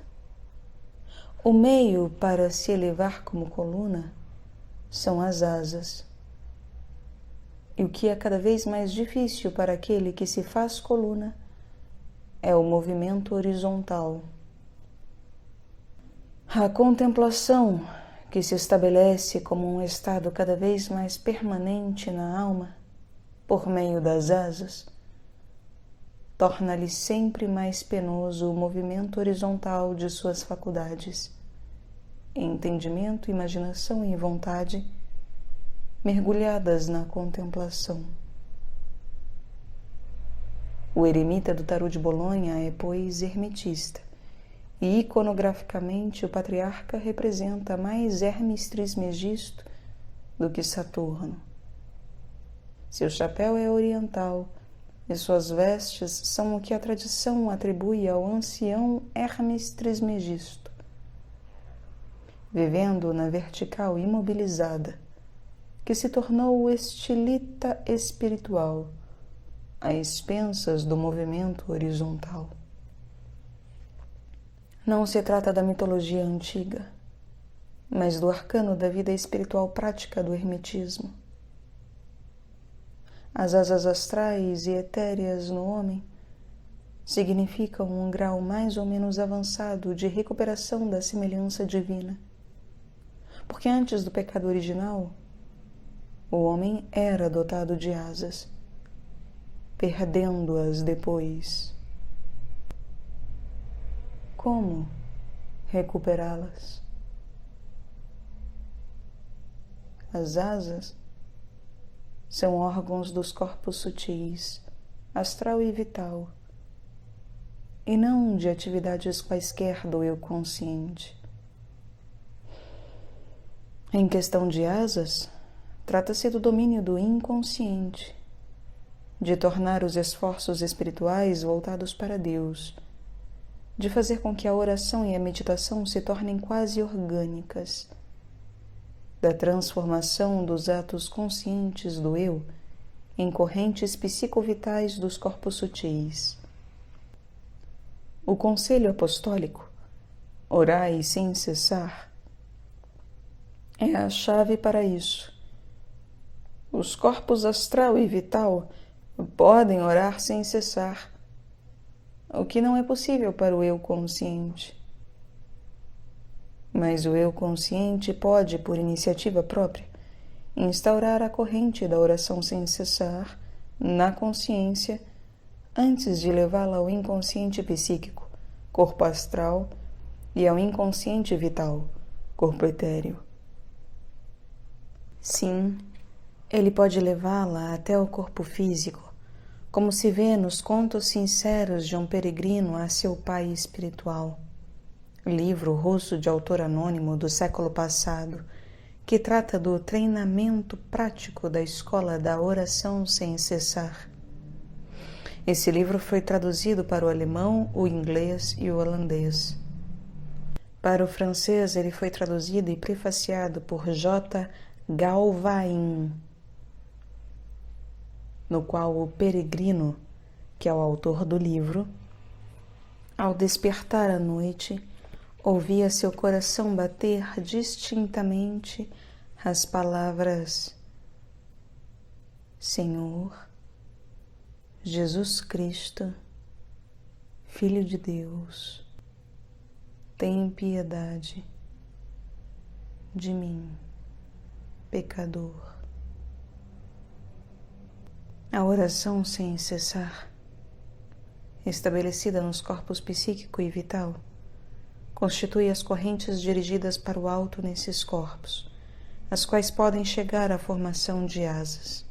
O meio para se elevar como coluna são as asas. E o que é cada vez mais difícil para aquele que se faz coluna é o movimento horizontal. A contemplação, que se estabelece como um estado cada vez mais permanente na alma, por meio das asas, torna-lhe sempre mais penoso o movimento horizontal de suas faculdades, entendimento, imaginação e vontade, mergulhadas na contemplação. O eremita do tarô de Bolonha é, pois, hermetista, e iconograficamente o patriarca representa mais Hermes Trismegisto do que Saturno. Seu chapéu é oriental e suas vestes são o que a tradição atribui ao ancião Hermes Trismegisto, vivendo na vertical imobilizada, que se tornou o estilita espiritual, a expensas do movimento horizontal. Não se trata da mitologia antiga, mas do arcano da vida espiritual prática do hermetismo. As asas astrais e etéreas no homem significam um grau mais ou menos avançado de recuperação da semelhança divina, porque antes do pecado original, o homem era dotado de asas, perdendo-as depois. Como recuperá-las? As asas são órgãos dos corpos sutis, astral e vital, e não de atividades quaisquer do eu consciente. Em questão de asas, trata-se do domínio do inconsciente, de tornar os esforços espirituais voltados para Deus, de fazer com que a oração e a meditação se tornem quase orgânicas, da transformação dos atos conscientes do eu em correntes psicovitais dos corpos sutis. O conselho apostólico, orai sem cessar, é a chave para isso. Os corpos astral e vital podem orar sem cessar, o que não é possível para o eu consciente. Mas o eu consciente pode, por iniciativa própria, instaurar a corrente da oração sem cessar na consciência antes de levá-la ao inconsciente psíquico, corpo astral, e ao inconsciente vital, corpo etéreo. Sim, ele pode levá-la até o corpo físico, como se vê nos contos sinceros de um peregrino a seu pai espiritual, livro russo de autor anônimo do século passado, que trata do treinamento prático da escola da oração sem cessar. Esse livro foi traduzido para o alemão, o inglês e o holandês. Para o francês, ele foi traduzido e prefaciado por J. Galvain, no qual o peregrino, que é o autor do livro, ao despertar à noite, ouvia seu coração bater distintamente as palavras: Senhor, Jesus Cristo, Filho de Deus, tem piedade de mim, pecador. A oração sem cessar, estabelecida nos corpos psíquico e vital, constitui as correntes dirigidas para o alto nesses corpos, as quais podem chegar à formação de asas.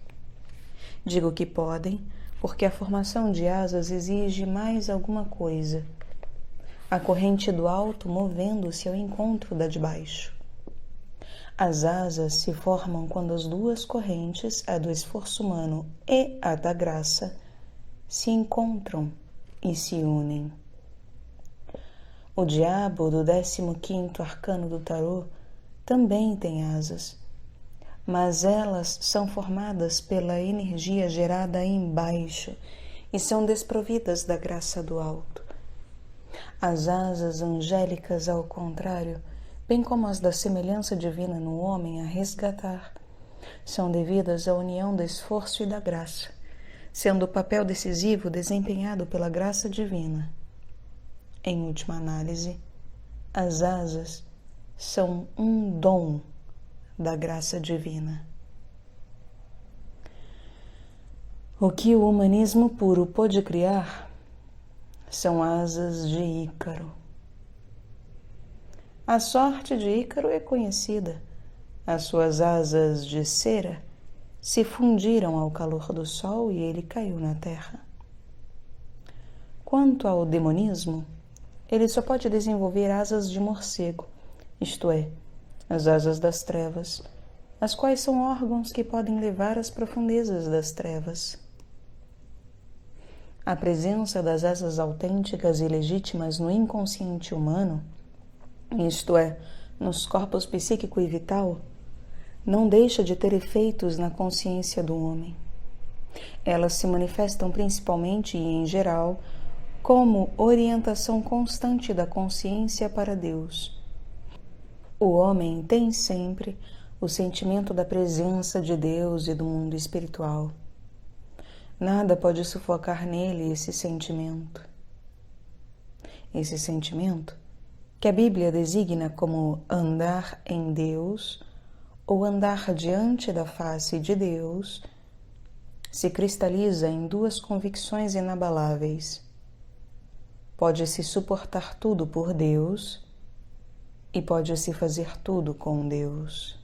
Digo que podem, porque a formação de asas exige mais alguma coisa, a corrente do alto movendo-se ao encontro da de baixo. As asas se formam quando as duas correntes, a do esforço humano e a da graça, se encontram e se unem. O diabo do 15º arcano do tarô também tem asas, mas elas são formadas pela energia gerada embaixo e são desprovidas da graça do alto. As asas angélicas, ao contrário, bem como as da semelhança divina no homem a resgatar, são devidas à união do esforço e da graça, sendo o papel decisivo desempenhado pela graça divina. Em última análise, as asas são um dom da graça divina. O que o humanismo puro pôde criar são asas de Ícaro. A sorte de Ícaro é conhecida. As suas asas de cera se fundiram ao calor do sol e ele caiu na terra. Quanto ao demonismo, ele só pode desenvolver asas de morcego, isto é, as asas das trevas, as quais são órgãos que podem levar às profundezas das trevas. A presença das asas autênticas e legítimas no inconsciente humano, isto é, nos corpos psíquico e vital, não deixa de ter efeitos na consciência do homem. Elas se manifestam principalmente e em geral como orientação constante da consciência para Deus. O homem tem sempre o sentimento da presença de Deus e do mundo espiritual. Nada pode sufocar nele esse sentimento. Esse sentimento, que a Bíblia designa como andar em Deus ou andar diante da face de Deus, se cristaliza em duas convicções inabaláveis. Pode-se suportar tudo por Deus e pode-se fazer tudo com Deus.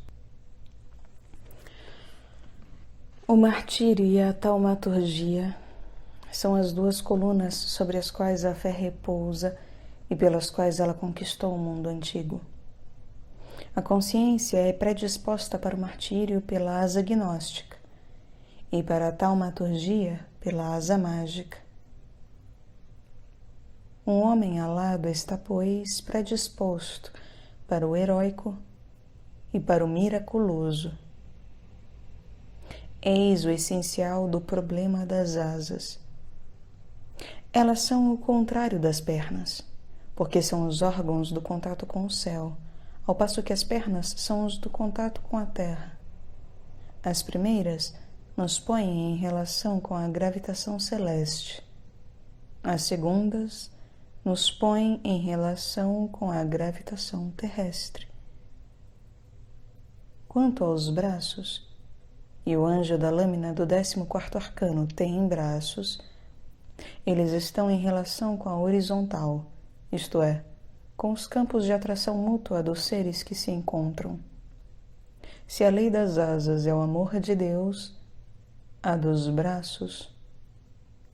O martírio e a taumaturgia são as duas colunas sobre as quais a fé repousa e pelas quais ela conquistou o mundo antigo. A consciência é predisposta para o martírio pela asa gnóstica e para a taumaturgia pela asa mágica. Um homem alado está, pois, predisposto para o heróico e para o miraculoso. Eis o essencial do problema das asas. Elas são o contrário das pernas, porque são os órgãos do contato com o céu, ao passo que as pernas são os do contato com a terra. As primeiras nos põem em relação com a gravitação celeste. As segundas nos põem em relação com a gravitação terrestre. Quanto aos braços, e o anjo da lâmina do 14º arcano tem braços, eles estão em relação com a horizontal, isto é, com os campos de atração mútua dos seres que se encontram. Se a lei das asas é o amor de Deus, a dos braços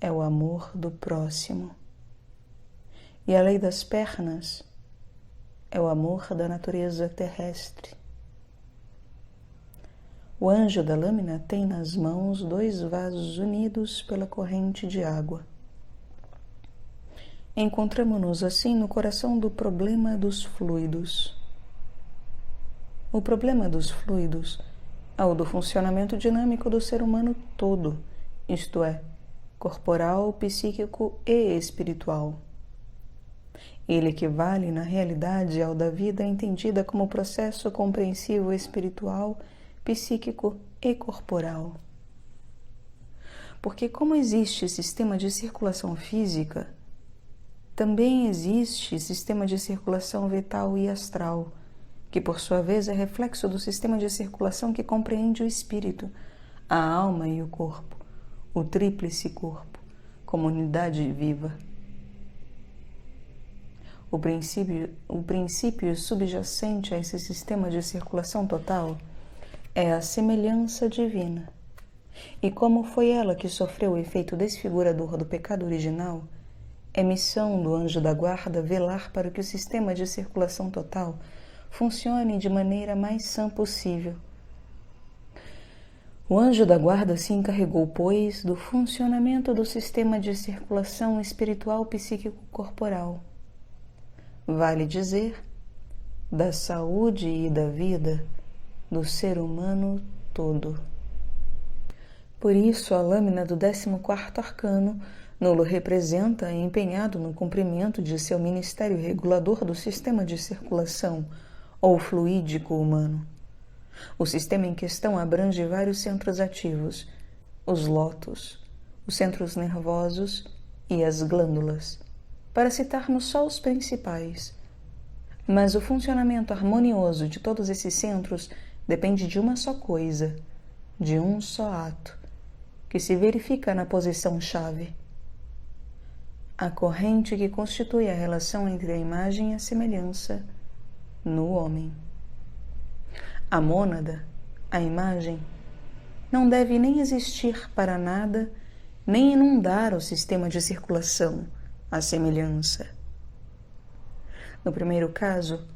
é o amor do próximo. E a lei das pernas é o amor da natureza terrestre. O anjo da lâmina tem nas mãos 2 vasos unidos pela corrente de água. Encontramo-nos assim no coração do problema dos fluidos. O problema dos fluidos é o do funcionamento dinâmico do ser humano todo, isto é, corporal, psíquico e espiritual. Ele equivale, na realidade, ao da vida entendida como processo compreensivo espiritual, psíquico e corporal. Porque como existe sistema de circulação física, também existe sistema de circulação vital e astral, que por sua vez é reflexo do sistema de circulação que compreende o espírito, a alma e o corpo, o tríplice corpo, como unidade viva. O princípio subjacente a esse sistema de circulação total é a semelhança divina. E como foi ela que sofreu o efeito desfigurador do pecado original, é missão do anjo da guarda velar para que o sistema de circulação total funcione de maneira mais sã possível. O anjo da guarda se encarregou, pois, do funcionamento do sistema de circulação espiritual psíquico-corporal. Vale dizer, da saúde e da vida do ser humano todo. Por isso, a lâmina do 14º arcano nulo representa, empenhado no cumprimento de seu ministério regulador do sistema de circulação ou fluídico humano. O sistema em questão abrange vários centros ativos, os lótus, os centros nervosos e as glândulas, para citarmos só os principais. Mas o funcionamento harmonioso de todos esses centros depende de uma só coisa, de um só ato, que se verifica na posição-chave. A corrente que constitui a relação entre a imagem e a semelhança no homem. A mônada, a imagem, não deve nem existir para nada, nem inundar o sistema de circulação, a semelhança. No primeiro caso,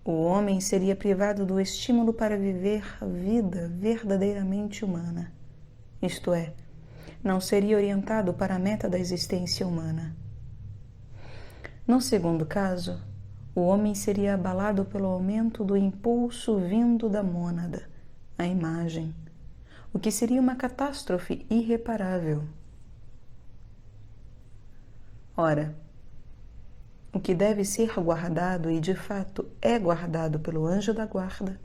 o homem seria privado do estímulo para viver a vida verdadeiramente humana, isto é, não seria orientado para a meta da existência humana. No segundo caso, o homem seria abalado pelo aumento do impulso vindo da mônada, a imagem, o que seria uma catástrofe irreparável. Ora, o que deve ser guardado e de fato é guardado pelo anjo da guarda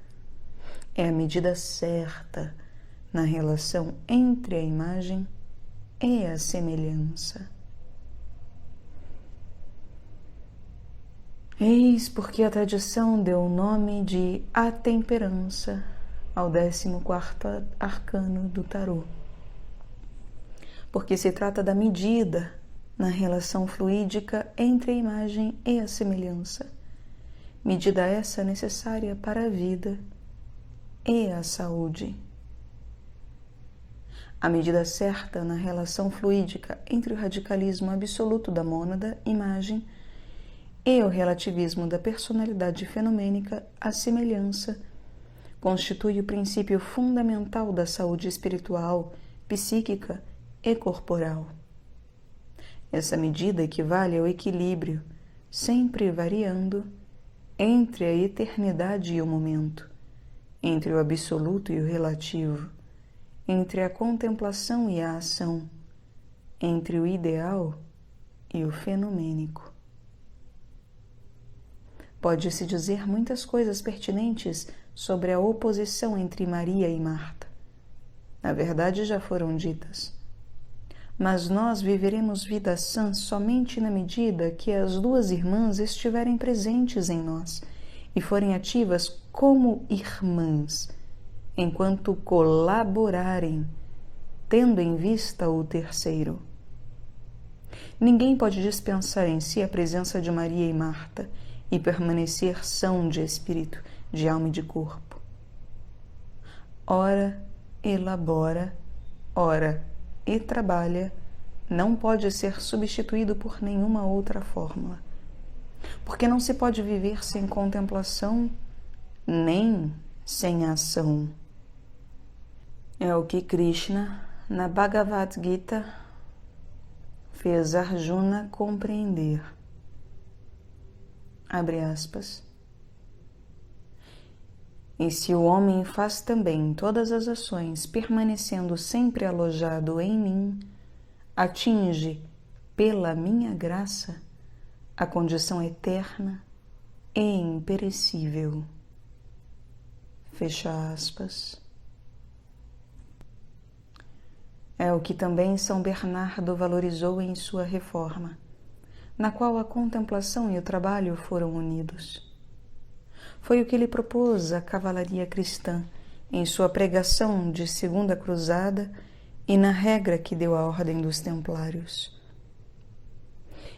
é a medida certa na relação entre a imagem e a semelhança. Eis porque a tradição deu o nome de atemperança ao 14º arcano do tarô, porque se trata da medida na relação fluídica entre a imagem e a semelhança, medida essa necessária para a vida e a saúde. A medida certa na relação fluídica entre o radicalismo absoluto da mônada, imagem, e o relativismo da personalidade fenomênica, a semelhança, constitui o princípio fundamental da saúde espiritual, psíquica e corporal. Essa medida equivale ao equilíbrio, sempre variando, entre a eternidade e o momento, entre o absoluto e o relativo, entre a contemplação e a ação, entre o ideal e o fenomênico. Pode-se dizer muitas coisas pertinentes sobre a oposição entre Maria e Marta. Na verdade, já foram ditas. Mas nós viveremos vida sã somente na medida que as duas irmãs estiverem presentes em nós e forem ativas como irmãs, enquanto colaborarem, tendo em vista o terceiro. Ninguém pode dispensar em si a presença de Maria e Marta e permanecer são de espírito, de alma e de corpo. Ora elabora, ora e trabalha, não pode ser substituído por nenhuma outra fórmula, porque não se pode viver sem contemplação, nem sem ação. É o que Krishna, na Bhagavad Gita, fez Arjuna compreender. Abre aspas. E se o homem faz também todas as ações, permanecendo sempre alojado em mim, atinge, pela minha graça, a condição eterna e imperecível. Fecha aspas. É o que também São Bernardo valorizou em sua reforma, na qual a contemplação e o trabalho foram unidos. Foi o que ele propôs à cavalaria cristã em sua pregação de Segunda Cruzada e na regra que deu à Ordem dos Templários.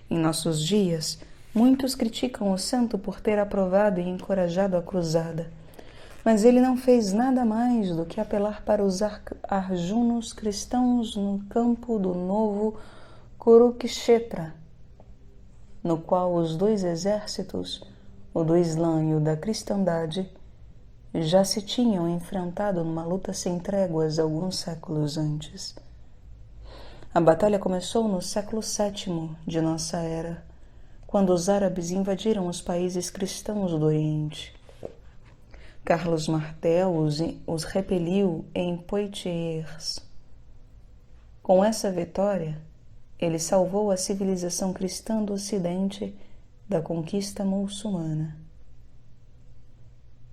Em nossos dias, muitos criticam o santo por ter aprovado e encorajado a cruzada, mas ele não fez nada mais do que apelar para os arjunos cristãos no campo do novo Kurukshetra, no qual os dois exércitos, o do Islã e o da cristandade, já se tinham enfrentado numa luta sem tréguas alguns séculos antes. A batalha começou no século VII de nossa era, quando os árabes invadiram os países cristãos do Oriente. Carlos Martel os repeliu em Poitiers. Com essa vitória, ele salvou a civilização cristã do Ocidente da conquista muçulmana.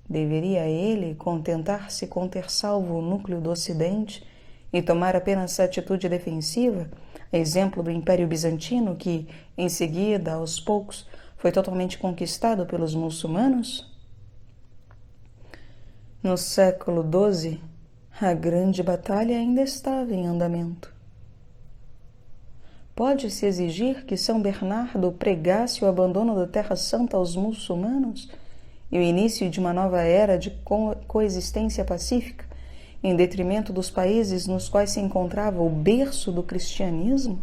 Deveria ele contentar-se com ter salvo o núcleo do Ocidente e tomar apenas a atitude defensiva, exemplo do Império Bizantino que, em seguida, aos poucos, foi totalmente conquistado pelos muçulmanos? No século XII, a grande batalha ainda estava em andamento. Pode-se exigir que São Bernardo pregasse o abandono da Terra Santa aos muçulmanos e o início de uma nova era de coexistência pacífica, em detrimento dos países nos quais se encontrava o berço do cristianismo?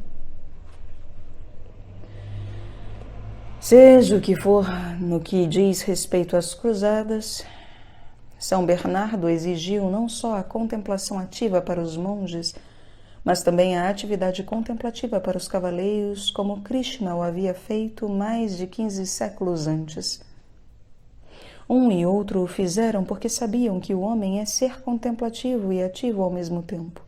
Seja o que for no que diz respeito às cruzadas, São Bernardo exigiu não só a contemplação ativa para os monges, mas também a atividade contemplativa para os cavaleiros, como Krishna o havia feito mais de 15 séculos antes. Um e outro o fizeram porque sabiam que o homem é ser contemplativo e ativo ao mesmo tempo,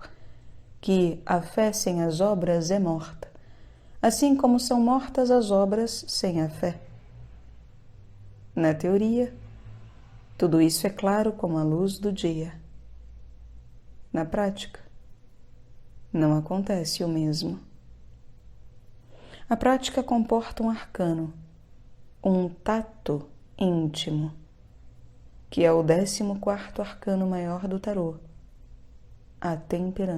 que a fé sem as obras é morta, assim como são mortas as obras sem a fé. Na teoria, tudo isso é claro como a luz do dia. Na prática, não acontece o mesmo. A prática comporta um arcano, um tato íntimo, que é o 14º arcano maior do tarô, a temperança.